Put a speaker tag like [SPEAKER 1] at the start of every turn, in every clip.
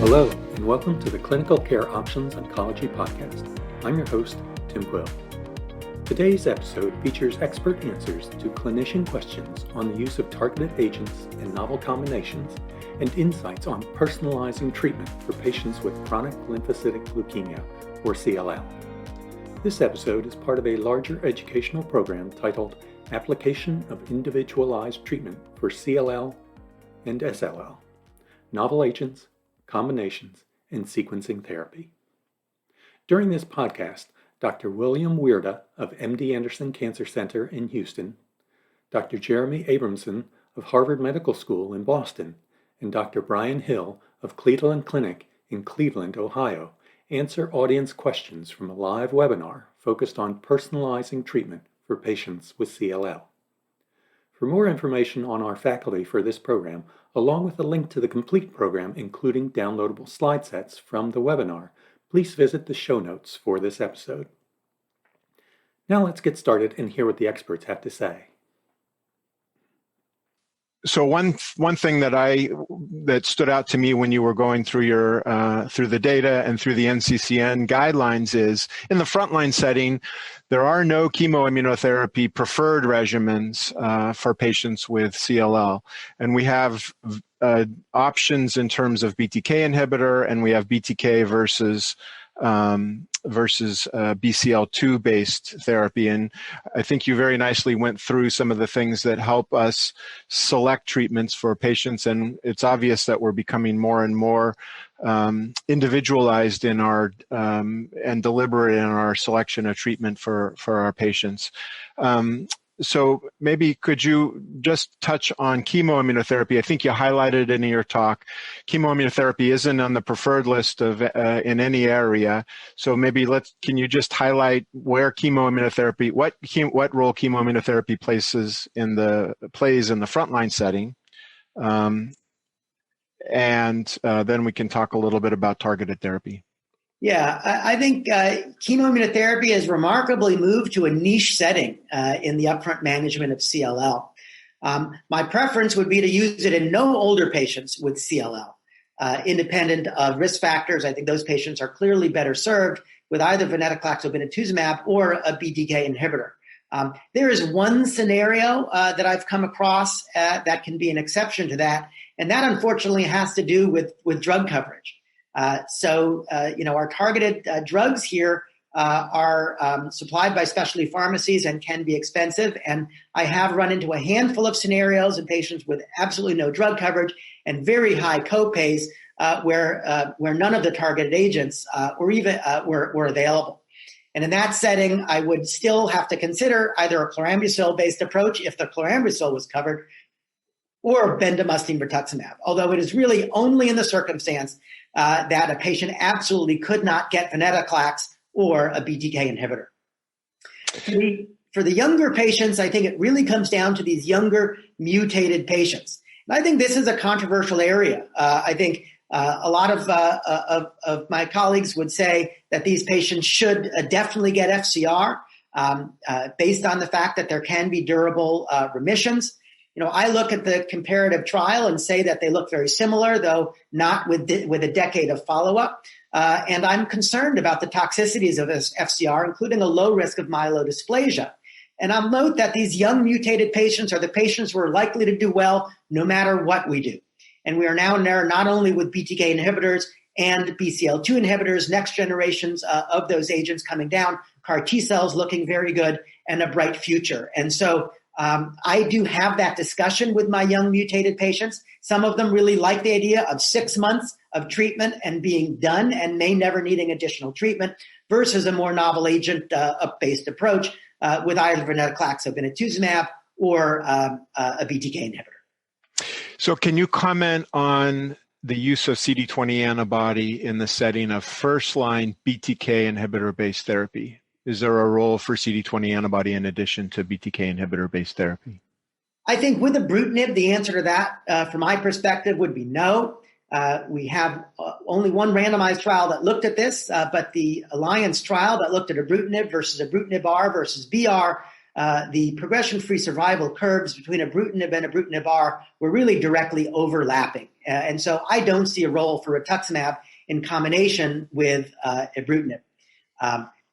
[SPEAKER 1] Hello, and welcome to the Clinical Care Options Oncology Podcast. I'm your host, Tim Quill. Today's episode features expert answers to clinician questions on the use of targeted agents and novel combinations, and insights on personalizing treatment for patients with chronic lymphocytic leukemia, or CLL. This episode is part of a larger educational program titled Application of Individualized Treatment for CLL and SLL, Novel Agents, Combinations, and Sequencing Therapy. During this podcast, Dr. William Wierda of MD Anderson Cancer Center in Houston, Dr. Jeremy Abramson of Harvard Medical School in Boston, and Dr. Brian Hill of Cleveland Clinic in Cleveland, Ohio, answer audience questions from a live webinar focused on personalizing treatment for patients with CLL. For more information on our faculty for this program, along with a link to the complete program, including downloadable slide sets from the webinar, please visit the show notes for this episode. Now let's get started and hear what the experts have to say.
[SPEAKER 2] So one thing that stood out to me when you were going through through the data and through the NCCN guidelines is in the frontline setting, there are no chemoimmunotherapy preferred regimens for patients with CLL, and we have options in terms of BTK inhibitor, and we have BTK versus BCL2 based therapy. And I think you very nicely went through some of the things that help us select treatments for patients. And it's obvious that we're becoming more and more individualized in our and deliberate in our selection of treatment for our patients. So maybe could you just touch on chemoimmunotherapy? I think you highlighted in your talk, chemoimmunotherapy isn't on the preferred list of in any area. So maybe can you just highlight where chemoimmunotherapy, what role chemoimmunotherapy plays in the frontline setting, and then we can talk a little bit about targeted therapy.
[SPEAKER 3] Yeah, I think chemoimmunotherapy has remarkably moved to a niche setting in the upfront management of CLL. My preference would be to use it in no older patients with CLL. Independent of risk factors, I think those patients are clearly better served with either venetoclax or obinutuzumab or a BTK inhibitor. There is one scenario that I've come across that can be an exception to that, and that unfortunately has to do with drug coverage. Our targeted drugs here are supplied by specialty pharmacies and can be expensive. And I have run into a handful of scenarios in patients with absolutely no drug coverage and very high copays where none of the targeted agents were available. And in that setting, I would still have to consider either a chlorambucil-based approach if the chlorambucil was covered, or bendamustine rituximab, although it is really only in the circumstance that a patient absolutely could not get venetoclax or a BTK inhibitor. For the younger patients, I think it really comes down to these younger mutated patients. And I think this is a controversial area. I think a lot of my colleagues would say that these patients should definitely get FCR based on the fact that there can be durable remissions. I look at the comparative trial and say that they look very similar, though not with a decade of follow-up. And I'm concerned about the toxicities of this FCR, including a low risk of myelodysplasia. And I'll note that these young mutated patients are the patients who are likely to do well no matter what we do. And we are now there not only with BTK inhibitors and BCL2 inhibitors, next generations of those agents coming down, CAR T cells looking very good, and a bright future. And so I do have that discussion with my young mutated patients. Some of them really like the idea of 6 months of treatment and being done and may never needing additional treatment versus a more novel agent-based approach with either venetoclax or obinutuzumab or a BTK inhibitor.
[SPEAKER 2] So can you comment on the use of CD20 antibody in the setting of first-line BTK inhibitor-based therapy? Is there a role for CD20 antibody in addition to BTK inhibitor-based therapy?
[SPEAKER 3] I think with ibrutinib, the answer to that, from my perspective, would be no. We have only one randomized trial that looked at this, but the Alliance trial that looked at ibrutinib versus ibrutinib R versus BR the progression-free survival curves between ibrutinib and ibrutinib R were really directly overlapping. And so I don't see a role for rituximab in combination with ibrutinib.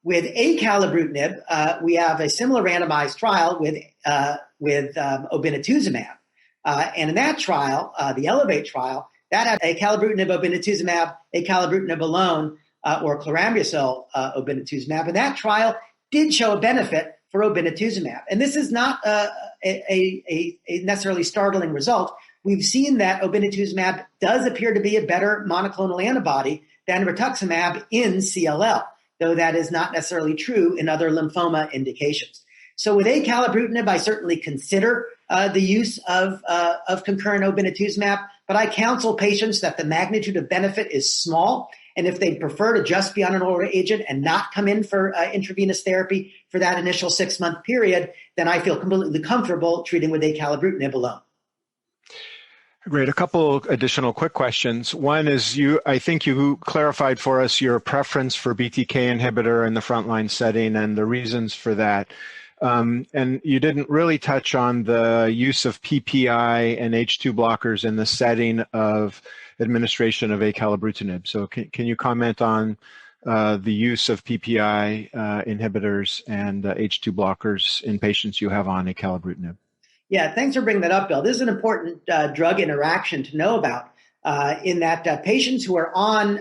[SPEAKER 3] With acalabrutinib, we have a similar randomized trial with obinutuzumab. And in that trial, the Elevate trial, that had acalabrutinib, obinutuzumab, acalabrutinib alone, or chlorambucil obinutuzumab. And that trial did show a benefit for obinutuzumab. And this is not a necessarily startling result. We've seen that obinutuzumab does appear to be a better monoclonal antibody than rituximab in CLL, though that is not necessarily true in other lymphoma indications. So with acalabrutinib, I certainly consider the use of concurrent obinutuzumab, but I counsel patients that the magnitude of benefit is small, and if they prefer to just be on an older agent and not come in for intravenous therapy for that initial 6-month period, then I feel completely comfortable treating with acalabrutinib alone.
[SPEAKER 2] Great. A couple additional quick questions. One is I think you clarified for us your preference for BTK inhibitor in the frontline setting and the reasons for that. And you didn't really touch on the use of PPI and H2 blockers in the setting of administration of acalabrutinib. So can you comment on the use of PPI inhibitors and H2 blockers in patients you have on acalabrutinib?
[SPEAKER 3] Yeah, thanks for bringing that up, Bill. This is an important drug interaction to know about in that patients who are on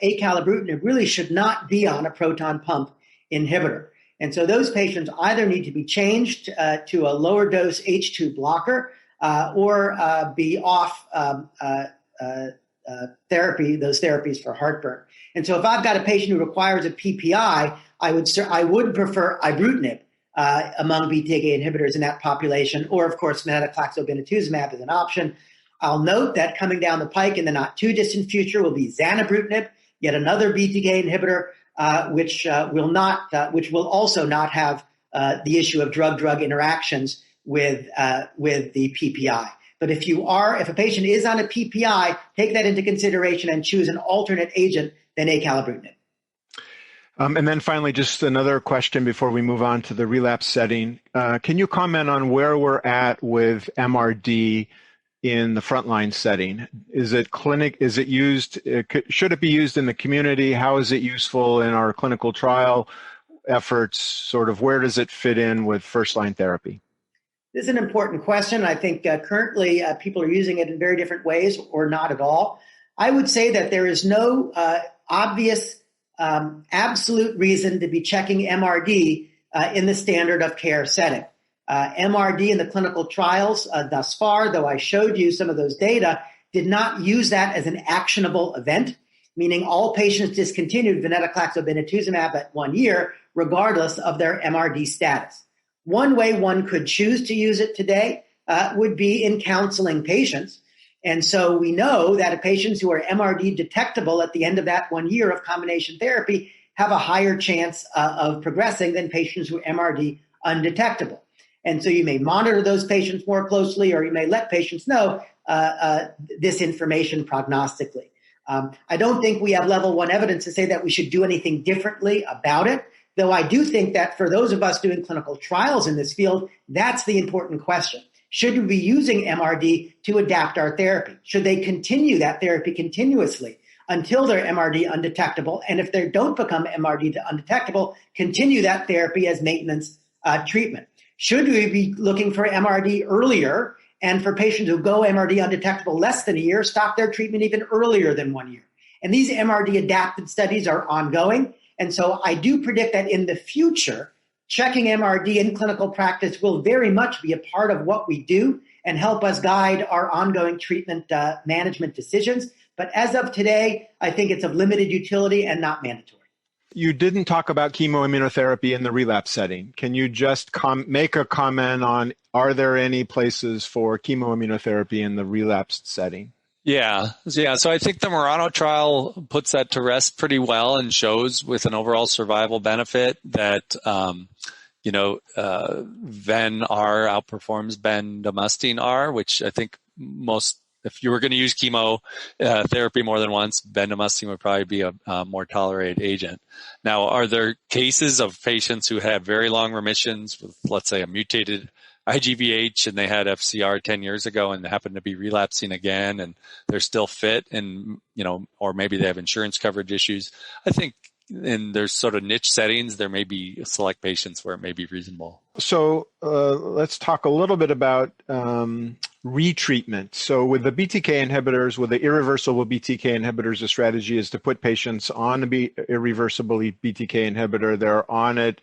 [SPEAKER 3] acalabrutinib really should not be on a proton pump inhibitor. And so those patients either need to be changed to a lower dose H2 blocker or be off therapy, those therapies for heartburn. And so if I've got a patient who requires a PPI, I would prefer ibrutinib among BTK inhibitors in that population, or of course, venetoclax obinutuzumab is an option. I'll note that coming down the pike in the not too distant future will be zanubrutinib, yet another BTK inhibitor, which will also not have the issue of drug-drug interactions with the PPI. But if a patient is on a PPI, take that into consideration and choose an alternate agent than acalabrutinib.
[SPEAKER 2] And then finally, just another question before we move on to the relapse setting. Can you comment on where we're at with MRD in the frontline setting? Is it used? Should it be used in the community? How is it useful in our clinical trial efforts? Sort of where does it fit in with first-line therapy?
[SPEAKER 3] This is an important question. I think currently people are using it in very different ways or not at all. I would say that there is no obvious absolute reason to be checking MRD in the standard of care setting. MRD in the clinical trials thus far, though I showed you some of those data, did not use that as an actionable event, meaning all patients discontinued venetoclax obinutuzumab at 1 year, regardless of their MRD status. One way one could choose to use it today would be in counseling patients. And so we know that patients who are MRD detectable at the end of that 1 year of combination therapy have a higher chance of progressing than patients who are MRD undetectable. And so you may monitor those patients more closely, or you may let patients know this information prognostically. I don't think we have level 1 evidence to say that we should do anything differently about it, though I do think that for those of us doing clinical trials in this field, that's the important question. Should we be using MRD to adapt our therapy? Should they continue that therapy continuously until they're MRD undetectable? And if they don't become MRD undetectable, continue that therapy as maintenance treatment. Should we be looking for MRD earlier? And for patients who go MRD undetectable less than a year, stop their treatment even earlier than 1 year. And these MRD adapted studies are ongoing. And so I do predict that in the future, checking MRD in clinical practice will very much be a part of what we do and help us guide our ongoing treatment management decisions. But as of today, I think it's of limited utility and not mandatory.
[SPEAKER 2] You didn't talk about chemoimmunotherapy in the relapse setting. Can you just make a comment on, are there any places for chemoimmunotherapy in the relapsed setting?
[SPEAKER 4] Yeah. So I think the Murano trial puts that to rest pretty well and shows with an overall survival benefit that, Ven-R outperforms bendamustine-R, which I think most if you were going to use chemo therapy more than once, bendamustine would probably be a more tolerated agent. Now, are there cases of patients who had very long remissions with, let's say, a mutated IGVH and they had FCR 10 years ago and they happen to be relapsing again and they're still fit and, or maybe they have insurance coverage issues? I think there's sort of niche settings, there may be select patients where it may be reasonable.
[SPEAKER 2] So let's talk a little bit about retreatment. So with the BTK inhibitors, with the irreversible BTK inhibitors, the strategy is to put patients on the irreversible BTK inhibitor. They're on it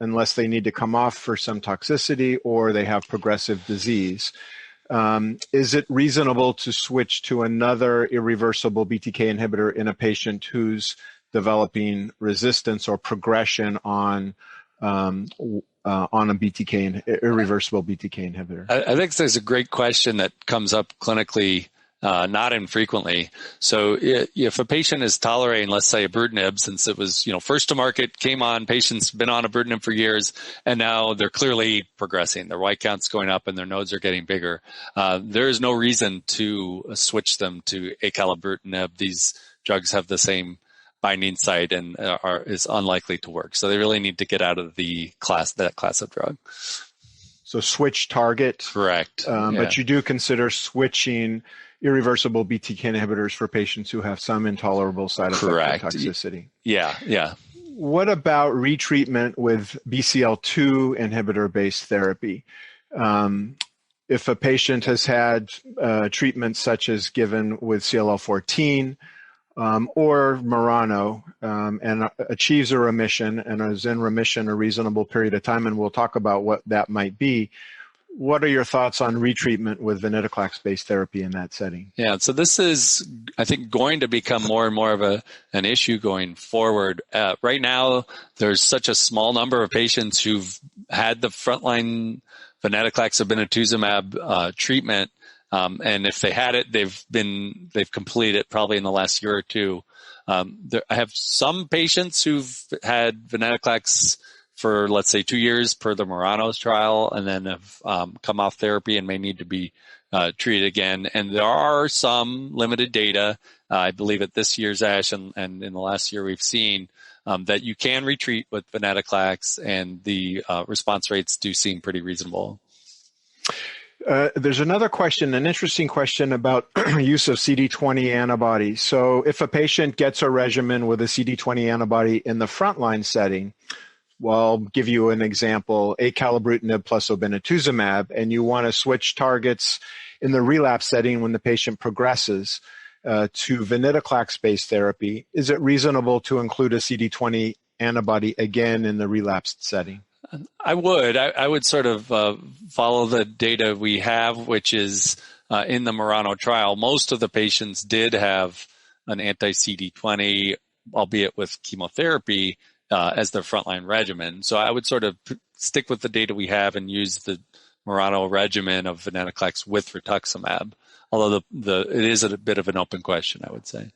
[SPEAKER 2] unless they need to come off for some toxicity or they have progressive disease. Is it reasonable to switch to another irreversible BTK inhibitor in a patient who's developing resistance or progression on a irreversible BTK inhibitor?
[SPEAKER 4] I think there's a great question that comes up clinically not infrequently. So if a patient is tolerating, let's say, ibrutinib, since it was first to market, came on, patients been on ibrutinib for years, and now they're clearly progressing. Their white count's going up and their nodes are getting bigger. There is no reason to switch them to acalabrutinib. These drugs have the same binding site and is unlikely to work. So they really need to get out of that class of drug.
[SPEAKER 2] So switch target.
[SPEAKER 4] Correct.
[SPEAKER 2] But you do consider switching irreversible BTK inhibitors for patients who have some intolerable side effect or toxicity.
[SPEAKER 4] Yeah.
[SPEAKER 2] What about retreatment with BCL2 inhibitor-based therapy? If a patient has had treatments such as given with CLL14 or Murano and achieves a remission and is in remission a reasonable period of time, and we'll talk about what that might be, what are your thoughts on retreatment with venetoclax-based therapy in that setting?
[SPEAKER 4] Yeah, so this is, I think, going to become more and more of an issue going forward. Right now, there's such a small number of patients who've had the frontline venetoclax or obinutuzumab treatment, and if they had it, they've completed it probably in the last year or two. I have some patients who've had venetoclax for, let's say, 2 years per the Murano's trial, and then have come off therapy and may need to be treated again. And there are some limited data, I believe at this year's ASH and in the last year we've seen that you can retreat with venetoclax, and the response rates do seem pretty reasonable.
[SPEAKER 2] There's another question, an interesting question about use of CD20 antibodies. So if a patient gets a regimen with a CD20 antibody in the frontline setting, well, I'll give you an example, acalabrutinib plus obinutuzumab, and you want to switch targets in the relapse setting when the patient progresses to venetoclax-based therapy. Is it reasonable to include a CD20 antibody again in the relapsed setting?
[SPEAKER 4] I would sort of follow the data we have, which is in the Murano trial. Most of the patients did have an anti-CD20, albeit with chemotherapy, as their frontline regimen. So I would sort of stick with the data we have and use the Murano regimen of venetoclax with rituximab, although it is a bit of an open question, I would say.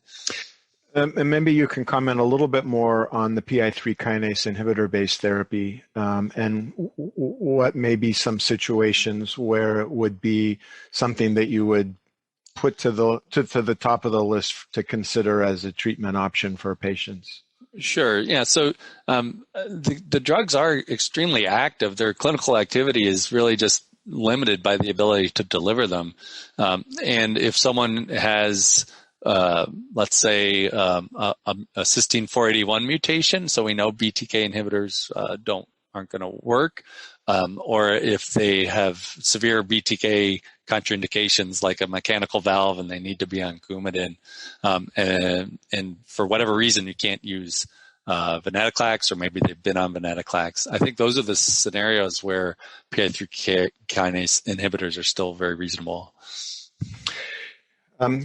[SPEAKER 2] And maybe you can comment a little bit more on the PI3 kinase inhibitor-based therapy and what may be some situations where it would be something that you would put to the top of the list to consider as a treatment option for patients.
[SPEAKER 4] Sure. Yeah. So the drugs are extremely active. Their clinical activity is really just limited by the ability to deliver them. And if someone has, let's say, a cysteine 481 mutation, so we know BTK inhibitors aren't going to work, or if they have severe BTK contraindications like a mechanical valve and they need to be on Coumadin, and for whatever reason you can't use venetoclax, or maybe they've been on venetoclax. I think those are the scenarios where PI3 kinase inhibitors are still very reasonable.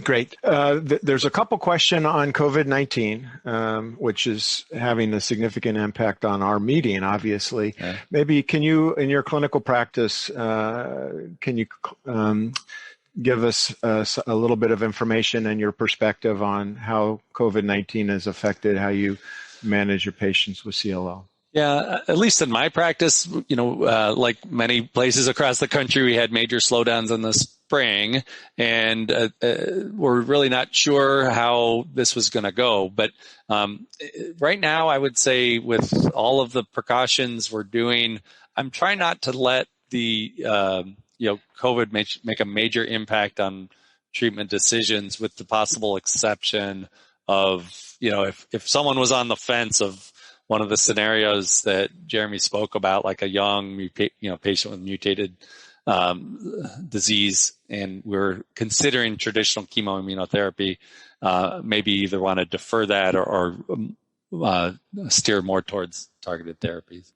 [SPEAKER 2] Great. There's a couple questions on COVID-19, which is having a significant impact on our meeting, obviously.
[SPEAKER 4] Yeah.
[SPEAKER 2] Maybe can you, in your clinical practice, can you give us a little bit of information and your perspective on how COVID-19 has affected how you manage your patients with CLL?
[SPEAKER 4] Yeah, at least in my practice, like many places across the country, we had major slowdowns in the spring, and we're really not sure how this was going to go. But right now, I would say with all of the precautions we're doing, I'm trying not to let the COVID make a major impact on treatment decisions, with the possible exception of, if someone was on the fence of one of the scenarios that Jeremy spoke about, like a young patient with mutated disease, and we're considering traditional chemoimmunotherapy, maybe either want to defer that or steer more towards targeted therapies.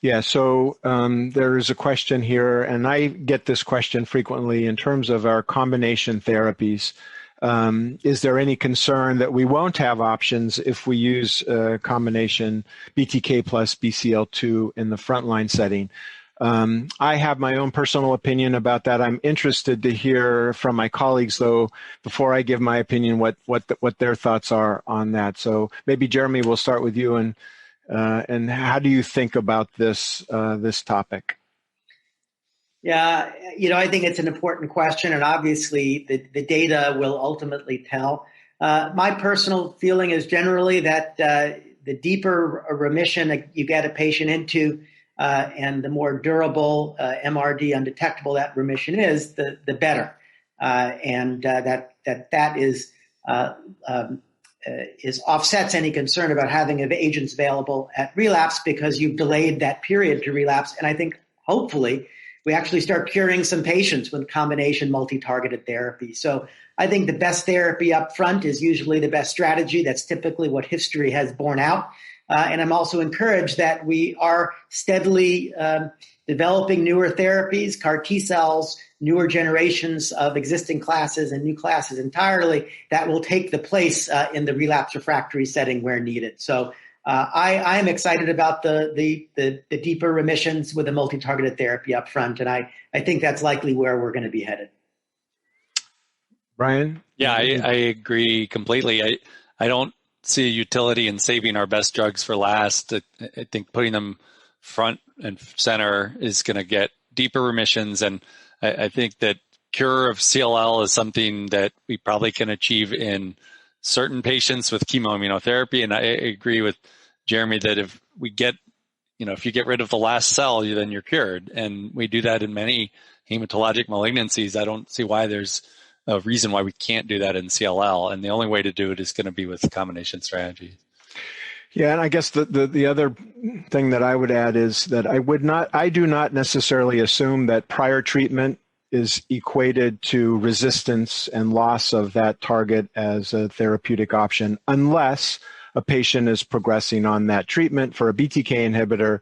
[SPEAKER 2] Yeah, so there's a question here, and I get this question frequently in terms of our combination therapies. Is there any concern that we won't have options if we use a combination BTK plus BCL2 in the frontline setting? I have my own personal opinion about that. I'm interested to hear from my colleagues, though, before I give my opinion, what their thoughts are on that. So maybe Jeremy, we'll start with you, and how do you think about this topic?
[SPEAKER 3] Yeah, I think it's an important question, and obviously the data will ultimately tell. My personal feeling is generally that the deeper a remission you get a patient into, and the more durable MRD undetectable that remission is, the better. And that is offsets any concern about having agents available at relapse, because you've delayed that period to relapse. And I think hopefully we actually start curing some patients with combination multi-targeted therapy. So I think the best therapy up front is usually the best strategy. That's typically what history has borne out. And I'm also encouraged that we are steadily developing newer therapies, CAR T cells, newer generations of existing classes and new classes entirely, that will take the place in the relapse refractory setting where needed. So I am excited about the deeper remissions with a multi-targeted therapy up front, and I think that's likely where we're going to be headed.
[SPEAKER 2] Brian?
[SPEAKER 4] Yeah, I agree completely. I don't see a utility in saving our best drugs for last. I think putting them front and center is going to get deeper remissions, and I think that cure of CLL is something that we probably can achieve in certain patients with chemoimmunotherapy. And I agree with Jeremy that if you get rid of the last cell, then you're cured. And we do that in many hematologic malignancies. I don't see why there's a reason why we can't do that in CLL. And the only way to do it is going to be with combination strategies.
[SPEAKER 2] Yeah, and I guess the other thing that I would add is that I do not necessarily assume that prior treatment is equated to resistance and loss of that target as a therapeutic option, unless a patient is progressing on that treatment for a BTK inhibitor,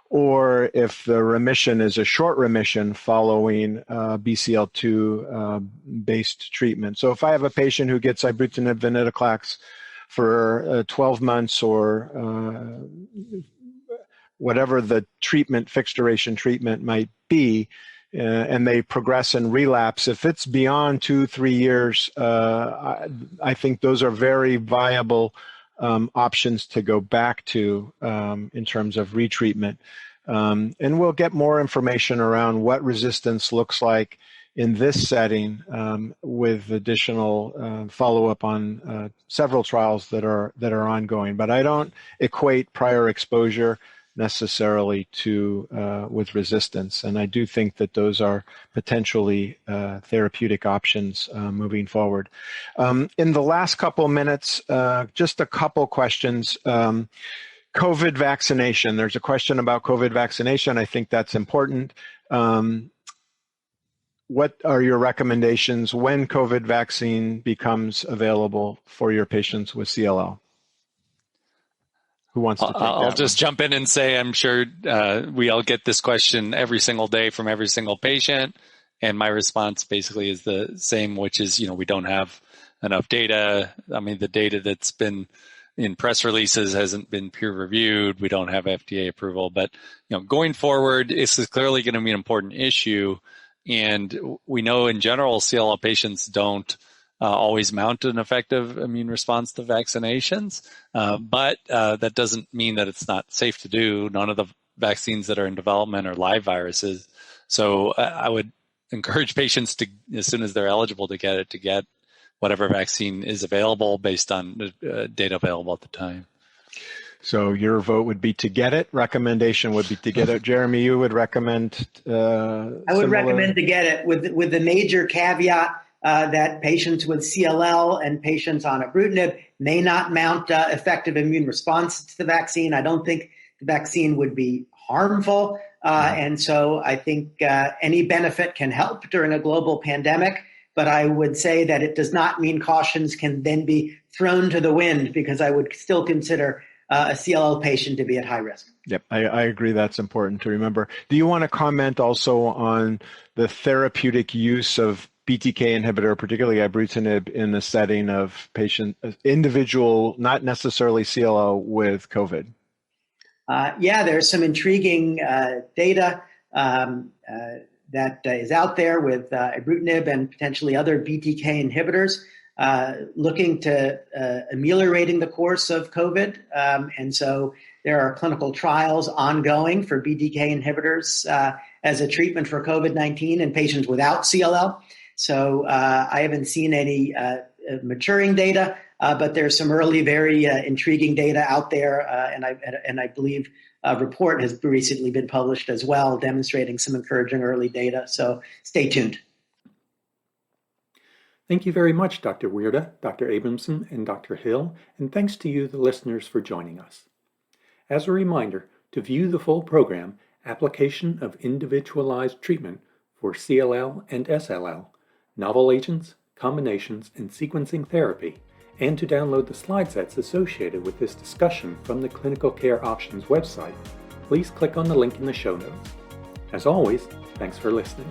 [SPEAKER 2] or if the remission is a short remission following BCL2 based treatment. So if I have a patient who gets ibrutinib venetoclax for 12 months or whatever the fixed duration treatment might be, and they progress and relapse, if it's beyond 2-3 years, I think those are very viable options to go back to in terms of retreatment. And we'll get more information around what resistance looks like in this setting with additional follow-up on several trials that are ongoing. But I don't equate prior exposure necessarily with resistance, and I do think that those are potentially therapeutic options moving forward. In the last couple minutes, just a couple questions. COVID vaccination. There's a question about COVID vaccination. I think that's important. What are your recommendations when COVID vaccine becomes available for your patients with CLL? Who wants to take that?
[SPEAKER 4] I'll just jump in and say I'm sure we all get this question every single day from every single patient. And my response basically is the same, which is, we don't have enough data. I mean, the data that's been in press releases hasn't been peer reviewed. We don't have FDA approval. But, going forward, this is clearly going to be an important issue. And we know in general, CLL patients don't always mount an effective immune response to vaccinations, but that doesn't mean that it's not safe to do. None of the vaccines that are in development are live viruses. So I would encourage patients to, as soon as they're eligible to get whatever vaccine is available based on the data available at the time.
[SPEAKER 2] So your vote would be to get it. Recommendation would be to get it. Jeremy, you would recommend?
[SPEAKER 3] I would recommend to get it with the major caveat that patients with CLL and patients on ibrutinib may not mount effective immune response to the vaccine. I don't think the vaccine would be harmful. And so I think any benefit can help during a global pandemic. But I would say that it does not mean cautions can then be thrown to the wind, because I would still consider a CLL patient to be at high risk.
[SPEAKER 2] Yep, I agree. That's important to remember. Do you want to comment also on the therapeutic use of BTK inhibitor, particularly ibrutinib, in the setting of individual, not necessarily CLL, with COVID?
[SPEAKER 3] There's some intriguing data that is out there with ibrutinib and potentially other BTK inhibitors looking to ameliorating the course of COVID. And so there are clinical trials ongoing for BTK inhibitors as a treatment for COVID-19 in patients without CLL. So I haven't seen any maturing data, but there's some early, very intriguing data out there, and I believe a report has recently been published as well, demonstrating some encouraging early data. So stay tuned.
[SPEAKER 1] Thank you very much, Dr. Wierda, Dr. Abramson, and Dr. Hill, and thanks to you, the listeners, for joining us. As a reminder, to view the full program, Application of Individualized Treatment for CLL and SLL, Novel Agents, Combinations, and Sequencing Therapy, and to download the slide sets associated with this discussion from the Clinical Care Options website, please click on the link in the show notes. As always, thanks for listening.